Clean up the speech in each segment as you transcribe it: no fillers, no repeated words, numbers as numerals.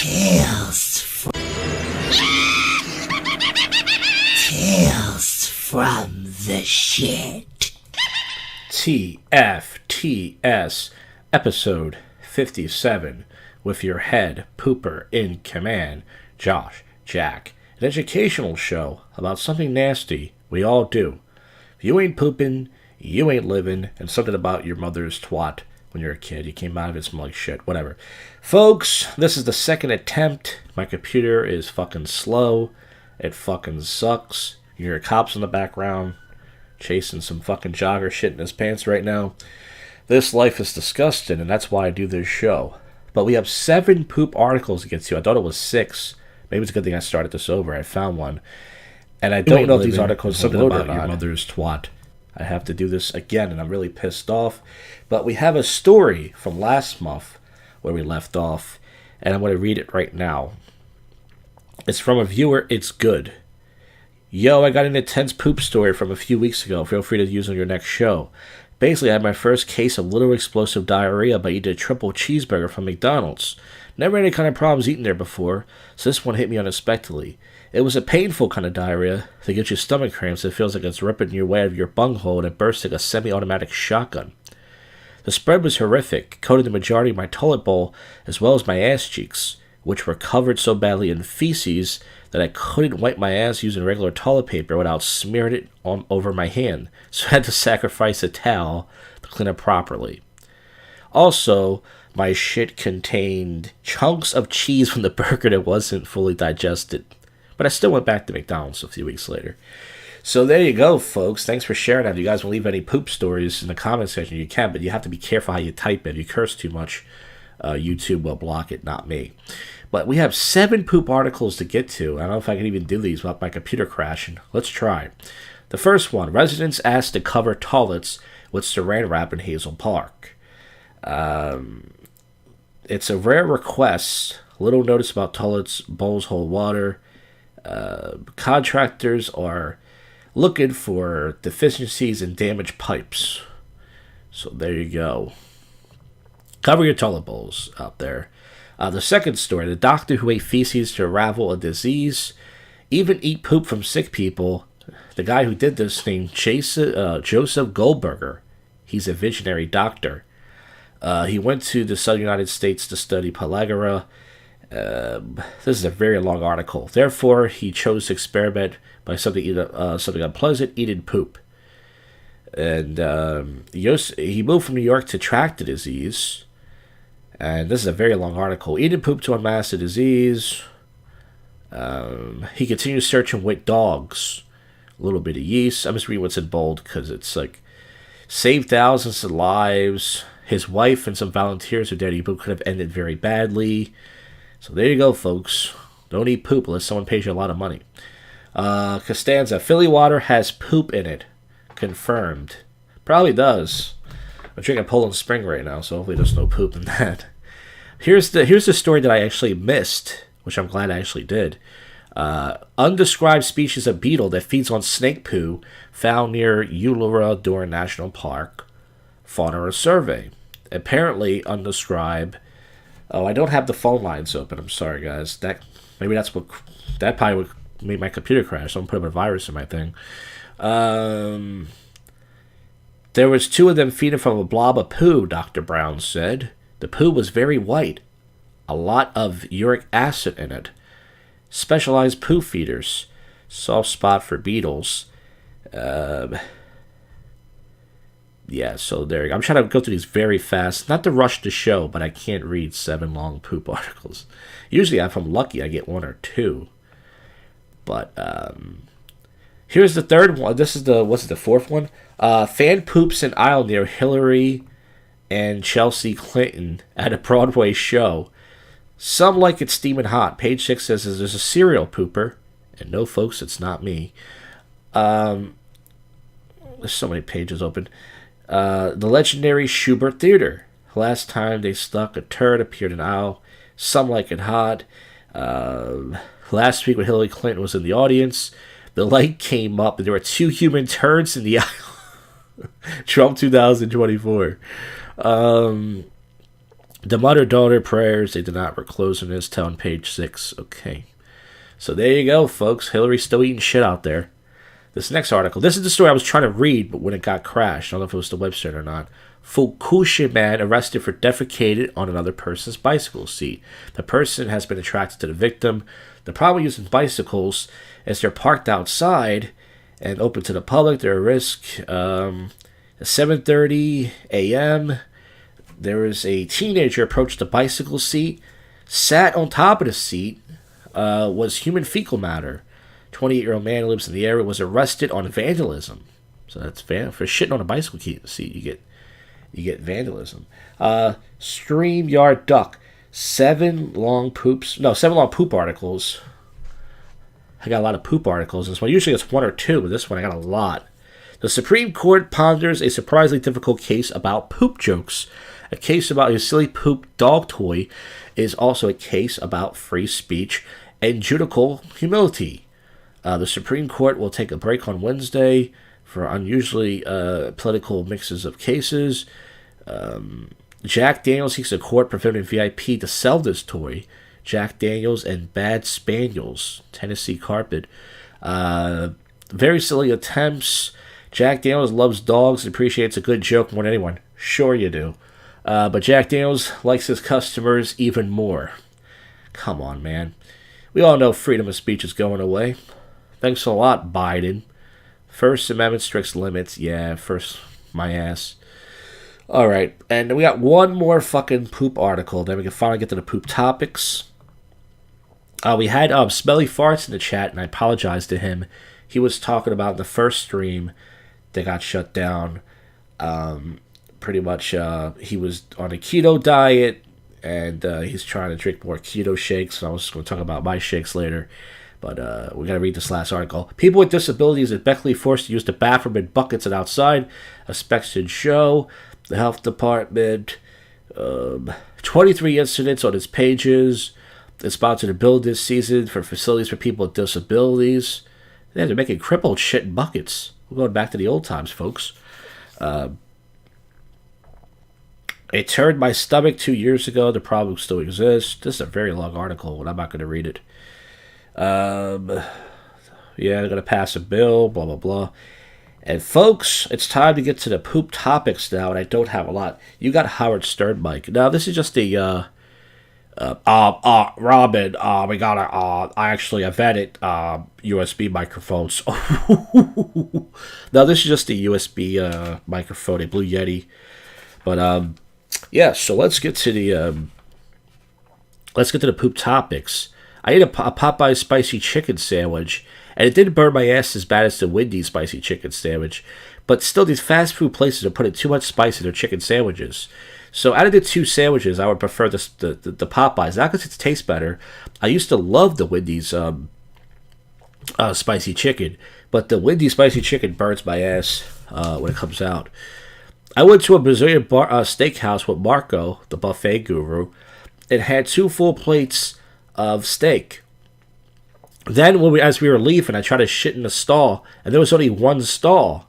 Tales from the shit. TFTS, episode 57, with your head pooper in command, Josh Jack. An educational show about something nasty we all do. If you ain't pooping, you ain't living, and something about your mother's twat when you're a kid. You came out of it smelling like shit, whatever. Folks, this is the second attempt. My computer is fucking slow. It fucking sucks. You hear cops in the background chasing some fucking jogger shit in his pants right now. This life is disgusting, and that's why I do this show. But we have 7 poop articles to get to. I thought it was 6. Maybe it's a good thing I started this over. I found one. And I don't know if these articles are loaded about your mother's twat. I have to do this again, and I'm really pissed off. But we have a story from last month where we left off, and I'm going to read it right now. It's from a viewer, It's Good. Yo, I got an intense poop story from a few weeks ago. Feel free to use on your next show. Basically, I had my first case of little explosive diarrhea by eating a triple cheeseburger from McDonald's. Never had any kind of problems eating there before, so this one hit me unexpectedly. It was a painful kind of diarrhea that gives you stomach cramps. It feels like it's ripping your way out of your bunghole and it bursts like a semi-automatic shotgun. The spread was horrific, coated the majority of my toilet bowl as well as my ass cheeks, which were covered so badly in feces that I couldn't wipe my ass using regular toilet paper without smearing it over my hand, so I had to sacrifice a towel to clean it properly. Also, my shit contained chunks of cheese from the burger that wasn't fully digested. But I still went back to McDonald's a few weeks later. So there you go, folks. Thanks for sharing that. If you guys want to leave any poop stories in the comment section, you can, but you have to be careful how you type it. If you curse too much, YouTube will block it, not me. But we have 7 poop articles to get to. I don't know if I can even do these without my computer crashing. Let's try. The first one, residents asked to cover toilets with saran wrap in Hazel Park. It's a rare request. Little notice about toilets, bowls hold water. Contractors are looking for deficiencies in damaged pipes. So there you go. Cover your toilet bowls out there. The second story, the doctor who ate feces to unravel a disease, even eat poop from sick people. The guy who did this named Joseph Goldberger. He's a visionary doctor. He went to the southern United States to study pellagra. This is a very long article. Therefore, he chose to experiment by something unpleasant, eating poop. And he moved from New York to track the disease. And this is a very long article. Eating poop to unmask the disease. He continued searching with dogs. A little bit of yeast. I'm just reading what's in bold because it's like saved thousands of lives. His wife and some volunteers who did eat poop could have ended very badly. So there you go, folks. Don't eat poop unless someone pays you a lot of money. Costanza, Philly water has poop in it. Confirmed. Probably does. I'm drinking Poland Spring right now, so hopefully there's no poop in that. Here's the story that I actually missed, which I'm glad I actually did. Undescribed species of beetle that feeds on snake poo found near Uluru National Park. Fauna survey. Apparently undescribed. Oh, I don't have the phone lines open. I'm sorry, guys. That probably would make my computer crash. Someone put up a virus in my thing. There was 2 of them feeding from a blob of poo, Dr. Brown said. The poo was very white. A lot of uric acid in it. Specialized poo feeders. Soft spot for beetles. Yeah, so there you go. I'm trying to go through these very fast. Not to rush the show, but I can't read 7 long poop articles. Usually, if I'm lucky, I get 1 or 2. But, here's the third one. This is the 4th one? Fan poops in aisle near Hillary and Chelsea Clinton at a Broadway show. Some like it steaming hot. Page 6 says there's a serial pooper. And no, folks, it's not me. There's so many pages open. The legendary Schubert Theater. Last time they stuck a turd appeared in aisle. Some like it hot. Last week when Hillary Clinton was in the audience, the light came up and there were 2 human turds in the aisle. Trump 2024. The mother-daughter prayers, they did not close in this town, page 6. Okay. So there you go, folks. Hillary's still eating shit out there. This next article. This is the story I was trying to read, but when it got crashed. I don't know if it was the website or not. Fukushima man arrested for defecated on another person's bicycle seat. The person has been attracted to the victim. The problem using bicycles is they're parked outside and open to the public. They're a risk. At 7:30 a.m., there was a teenager approached the bicycle seat, sat on top of the seat, was human fecal matter. 28-year-old man who lives in the area was arrested on vandalism. So that's for shitting on a bicycle seat. You get vandalism. StreamYard duck. 7 long poop articles. I got a lot of poop articles. This one usually it's 1 or 2, but this one I got a lot. The Supreme Court ponders a surprisingly difficult case about poop jokes. A case about a silly poop dog toy is also a case about free speech and judicial humility. The Supreme Court will take a break on Wednesday for unusually political mixes of cases. Jack Daniels seeks a court prohibiting VIP to sell this toy. Jack Daniels and Bad Spaniels, Tennessee carpet. Very silly attempts. Jack Daniels loves dogs and appreciates a good joke more than anyone. Sure you do. But Jack Daniels likes his customers even more. Come on, man. We all know freedom of speech is going away. Thanks a lot, Biden. First Amendment strict limits. Yeah, first my ass. Alright, and we got one more fucking poop article. Then we can finally get to the poop topics. We had Smelly Farts in the chat, and I apologize to him. He was talking about the first stream that got shut down. Pretty much, he was on a keto diet, and he's trying to drink more keto shakes. So I was going to talk about my shakes later. But we got to read this last article. People with disabilities are Beckley forced to use the bathroom in buckets and outside. A Spexton show. The health department. 23 incidents on its pages. It's sponsored a bill this season for facilities for people with disabilities. Yeah, they're making crippled shit in buckets. We're going back to the old times, folks. It turned my stomach 2 years ago. The problem still exists. This is a very long article, and I'm not going to read it. Yeah, they're going to pass a bill, blah, blah, blah. And folks, it's time to get to the poop topics now, and I don't have a lot. You got Howard Stern mic. Now, this is just the, Robin, we got I vetted, USB microphones. Now, this is just the USB, microphone, a Blue Yeti. But, yeah, so let's get to the poop topics. I ate a Popeye spicy chicken sandwich, and it didn't burn my ass as bad as the Wendy spicy chicken sandwich. But still, these fast food places are putting too much spice in their chicken sandwiches. So out of the 2 sandwiches, I would prefer the Popeyes. Not because it tastes better. I used to love the Wendy's spicy chicken, but the Wendy's spicy chicken burns my ass when it comes out. I went to a Brazilian steakhouse with Marco, the buffet guru, and had 2 full plates of steak. Then, as we were leaving, I tried to shit in a stall, and there was only 1 stall,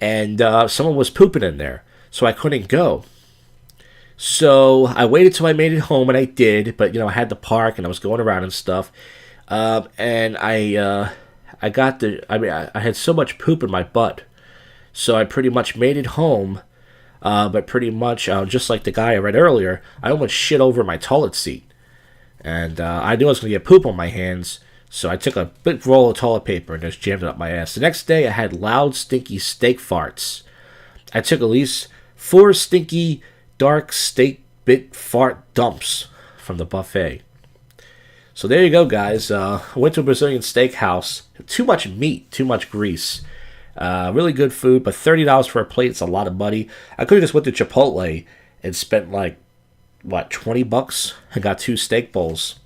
and someone was pooping in there, so I couldn't go. So I waited till I made it home, and I did, but I had to park, and I was going around and stuff, and I had so much poop in my butt, so I pretty much made it home. But pretty much, just like the guy I read earlier, I almost shit over my toilet seat. And I knew I was going to get poop on my hands, so I took a big roll of toilet paper and just jammed it up my ass. The next day, I had loud, stinky steak farts. I took at least 4 stinky, dark steak bit fart dumps from the buffet. So there you go, guys. I went to a Brazilian steakhouse. Too much meat, too much grease. Really good food, but $30 for a plate, it's a lot of money. I could have just went to Chipotle and spent $20 and got 2 steak bowls.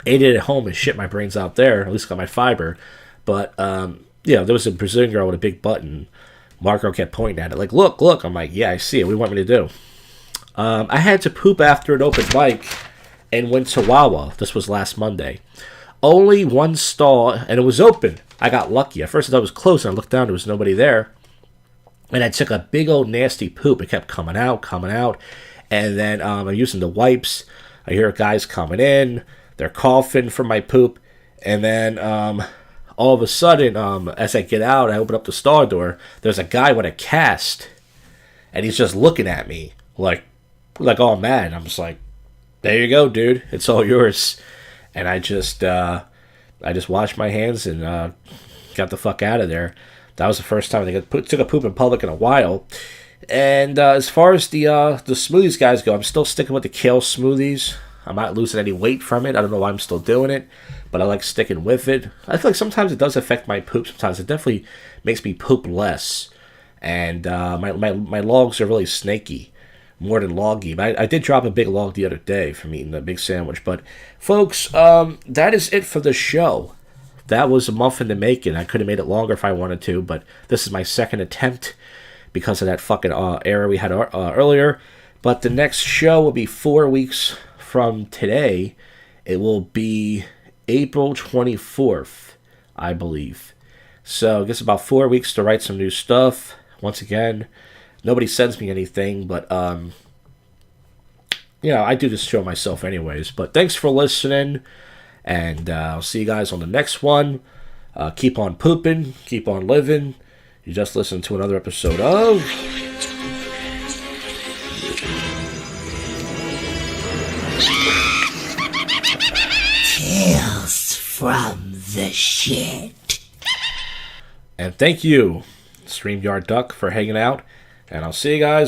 Ate it at home and shit my brains out there. At least got my fiber. But, there was a Brazilian girl with a big butt, and Marco kept pointing at it. Like, look. I'm like, yeah, I see it. What do you want me to do? I had to poop after an open mic and went to Wawa. This was last Monday. Only 1 stall, and it was open. I got lucky. At first I thought it was closed, and I looked down, there was nobody there. And I took a big old nasty poop. It kept coming out. And then I'm using the wipes. I hear guys coming in. They're coughing from my poop. And then all of a sudden, as I get out, I open up the stall door. There's a guy with a cast. And he's just looking at me like all mad. And I'm just like, there you go, dude. It's all yours. And I just washed my hands and got the fuck out of there. That was the first time I took a poop in public in a while. And as far as the smoothies guys go, I'm still sticking with the kale smoothies. I'm not losing any weight from it. I don't know why I'm still doing it, but I like sticking with it. I feel like sometimes it does affect my poop. Sometimes it definitely makes me poop less. And my logs are really snaky, more than loggy. But I did drop a big log the other day from eating a big sandwich. But folks, that is it for the show. That was a month in the making. I could have made it longer if I wanted to, but this is my second attempt because of that fucking error we had earlier. But the next show will be 4 weeks from today. It will be April 24th, I believe. So it gets about 4 weeks to write some new stuff. Once again, nobody sends me anything, but I do this show myself anyways. But thanks for listening. And I'll see you guys on the next one. Keep on pooping. Keep on living. You just listened to another episode of... Tales from the Shit. And thank you, StreamYard Duck, for hanging out. And I'll see you guys